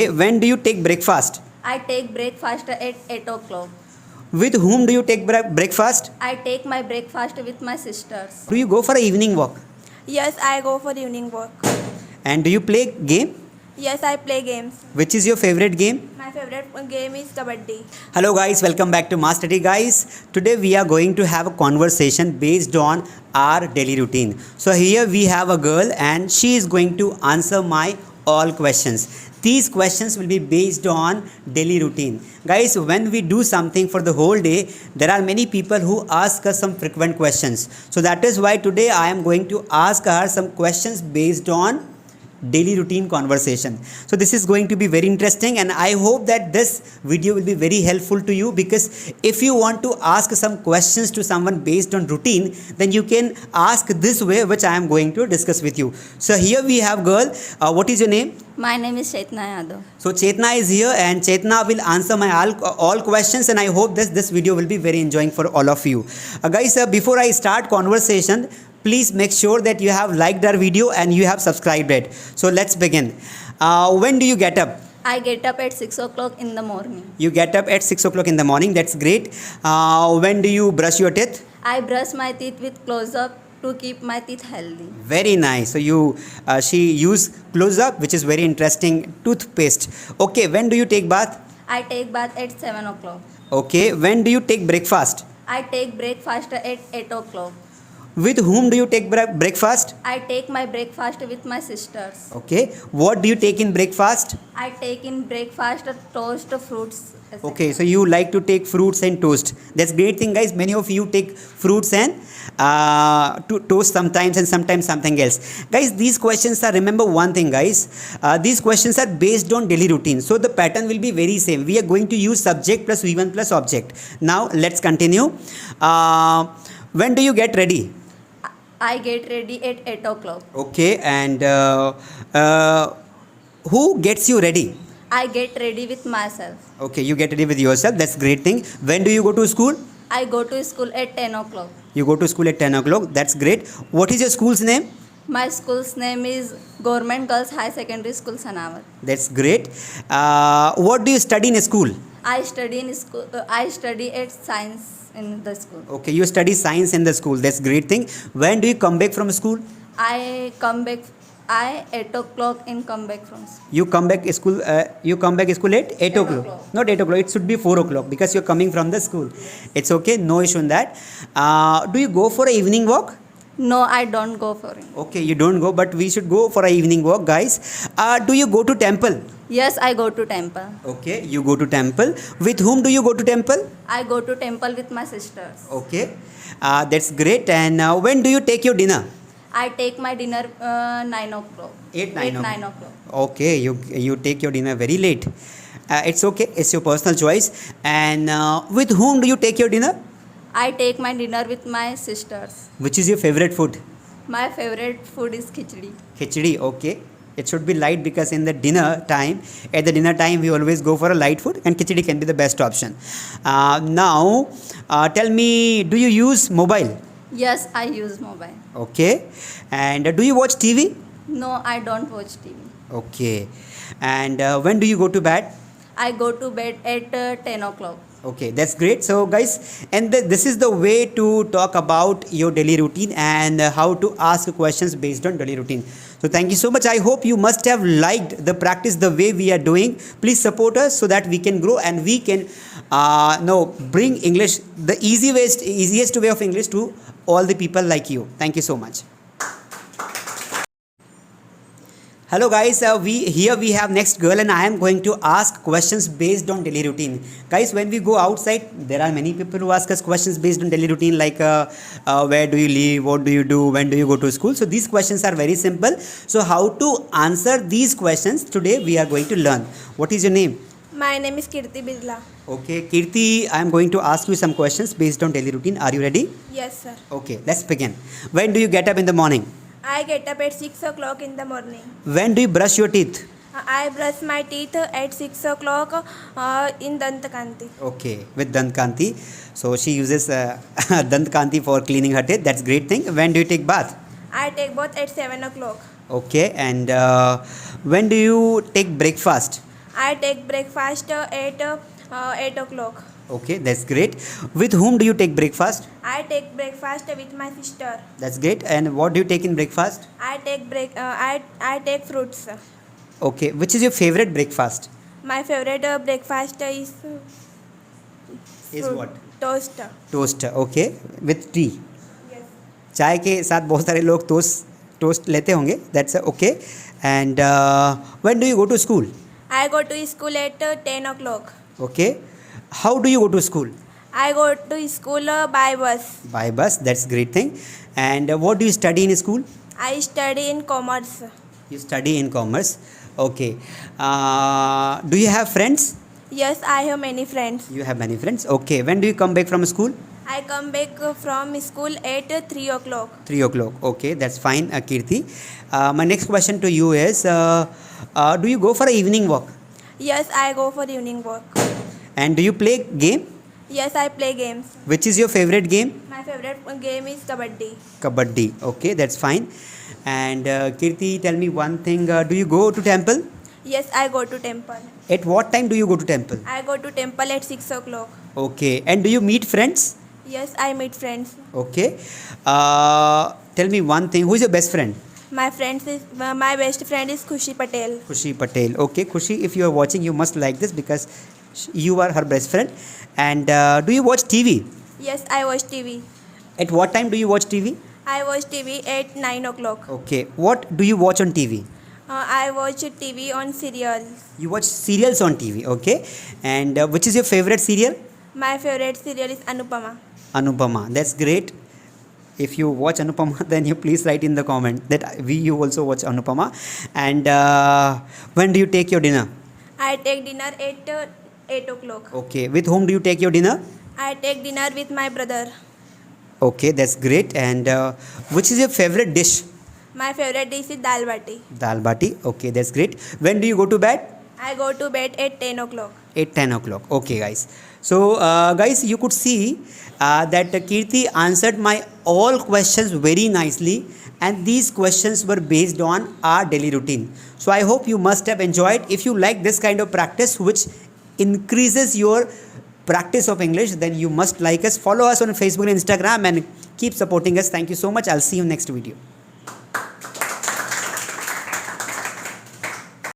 When do you take breakfast? I take breakfast at 8 o'clock. With whom do you take breakfast? I take my breakfast with my sisters. Do you go for an evening walk? Yes, I go for evening walk. And do you play game? Yes, I play games. Which is your favorite game? My favorite game is kabaddi. Hello guys, welcome back to Master T guys. Today we are going to have a conversation based on our daily routine. So here we have a girl and she is going to answer my all questions. These questions will be based on daily routine. Guys, when we do something for the whole day, there are many people who ask us some frequent questions. So that is why today I am going to ask her some questions based on daily routine conversation. So this is going to be very interesting and I hope that this video will be very helpful to you, because if you want to ask some questions to someone based on routine, then you can ask this way, which I am going to discuss with you. So here we have girl. What is your name? My name is Chetna Yadav. So Chetna is here and Chetna will answer my all questions, and I hope this video will be very enjoying for all of you. Guys, before I start conversation, please make sure that you have liked our video and you have subscribed it. So let's begin. When do you get up? I get up at 6 o'clock in the morning. You get up at 6 o'clock in the morning. That's great. When do you brush your teeth? I brush my teeth with close-up to keep my teeth healthy. Very nice. So she use close-up, which is very interesting, toothpaste. Okay. When do you take bath? I take bath at 7 o'clock. Okay. When do you take breakfast? I take breakfast at 8 o'clock. With whom do you take breakfast? I take my breakfast with my sisters. Okay. What do you take in breakfast? I take in breakfast toast, fruits. etc. Okay, so you like to take fruits and toast. That's great thing, guys. Many of you take fruits and toast sometimes, and sometimes something else. Guys, these questions are, remember one thing, guys. These questions are based on daily routine. So the pattern will be very same. We are going to use subject plus V1 plus object. Now let's continue. When do you get ready? I get ready at 8 o'clock. Okay, and who gets you ready? I get ready with myself. Okay, you get ready with yourself. That's great thing. When do you go to school? I go to school at 10 o'clock. You go to school at 10 o'clock. That's great. What is your school's name? My school's name is Government Girls High Secondary School, Sanawat. That's great. What do you study in school? I study in school. I study at science in the school. Okay, you study science in the school. That's great thing. When do you come back from school? I come back. I 8 o'clock and come back from school. You come back school. You come back school at 8 o'clock. o'clock. Not 8 o'clock. It should be 4 o'clock because you're coming from the school. It's okay. No issue in that. Do you go for an evening walk? No, I don't go for it. Okay, you don't go, but we should go for an evening walk, guys. Do you go to temple? Yes, I go to temple. Okay, you go to temple. With whom do you go to temple? I go to temple with my sisters. Okay, that's great. And when do you take your dinner? I take my dinner 9 o'clock. 9 o'clock. Okay, you take your dinner very late. It's okay. It's your personal choice. And with whom do you take your dinner? I take my dinner with my sisters. Which is your favorite food? My favorite food is khichdi. Khichdi. Okay. It should be light because in the dinner time, at the dinner time, we always go for a light food, and khichdi can be the best option. Now, tell me, do you use mobile? Yes, I use mobile. Okay. And do you watch TV? No, I don't watch TV. Okay. And when do you go to bed? I go to bed at 10 o'clock. Okay, that's great. So guys, and this is the way to talk about your daily routine and how to ask questions based on daily routine. So thank you so much. I hope you must have liked the practice the way we are doing. Please support us so that we can grow and we can bring English, the easiest way of English to all the people like you. Thank you so much. Hello guys, we have next girl and I am going to ask questions based on daily routine. Guys, when we go outside, there are many people who ask us questions based on daily routine, like where do you live, what do you do, when do you go to school. So these questions are very simple. So how to answer these questions today we are going to learn. What is your name? My name is Kirti Birla. Okay, Kirti, I am going to ask you some questions based on daily routine. Are you ready? Yes, sir. Okay, let's begin. When do you get up in the morning? I get up at 6 o'clock in the morning. When do you brush your teeth? I brush my teeth at 6 o'clock in Dantkanti. Okay, with Dantkanti. So she uses Dantkanti for cleaning her teeth. That's great thing. When do you take bath? I take bath at 7 o'clock. Okay, and when do you take breakfast? I take breakfast at 8 o'clock. Okay, that's great. With whom do you take breakfast? I take breakfast with my sister. That's great. And what do you take in breakfast? I take fruits. Okay, which is your favorite breakfast? My favorite breakfast is Is fruit- what? Toast. Toast. Okay, with tea. Yes. चाय के साथ बहुत सारे लोग toast लेते होंगे. That's okay. And when do you go to school? I go to school at 10 o'clock. Okay. How do you go to school? I go to school by bus. By bus. That's great thing. And what do you study in school? I study in commerce. You study in commerce. Okay. Do you have friends? Yes, I have many friends. You have many friends. Okay. When do you come back from school? I come back from school at 3 o'clock. 3 o'clock. Okay, that's fine, Kirti. My next question to you is, do you go for an evening walk? Yes, I go for evening walk. And do you play game? Yes, I play games. Which is your favorite game? My favorite game is kabaddi. Kabaddi. Okay, that's fine. And Kirti, tell me one thing. Do you go to temple? Yes, I go to temple. At what time do you go to temple? I go to temple at 6 o'clock. Okay. And do you meet friends? Yes, I meet friends. Okay. Tell me one thing. Who is your best friend? My best friend is Khushi Patel. Khushi Patel. Okay, Khushi, if you are watching, you must like this because you are her best friend. And do you watch TV? Yes, I watch TV. At what time do you watch TV? I watch TV at 9 o'clock. Okay. What do you watch on TV? I watch TV on serials. You watch serials on TV. Okay. And which is your favorite serial? My favorite serial is Anupama. Anupama. That's great. If you watch Anupama, then you please write in the comment that you also watch Anupama. And when do you take your dinner? I take dinner at 8 o'clock. Okay. With whom do you take your dinner? I take dinner with my brother. Okay, that's great. And which is your favorite dish? My favorite dish is dal bati. Dal bati. Okay, that's great. When do you go to bed? I go to bed at 10 o'clock. At 10 o'clock. Okay, guys. So, guys, you could see that Kirti answered my all questions very nicely, and these questions were based on our daily routine. So, I hope you must have enjoyed. If you like this kind of practice, which increases your practice of English, then you must like us. Follow us on Facebook and Instagram and keep supporting us. Thank you so much. I'll see you next video.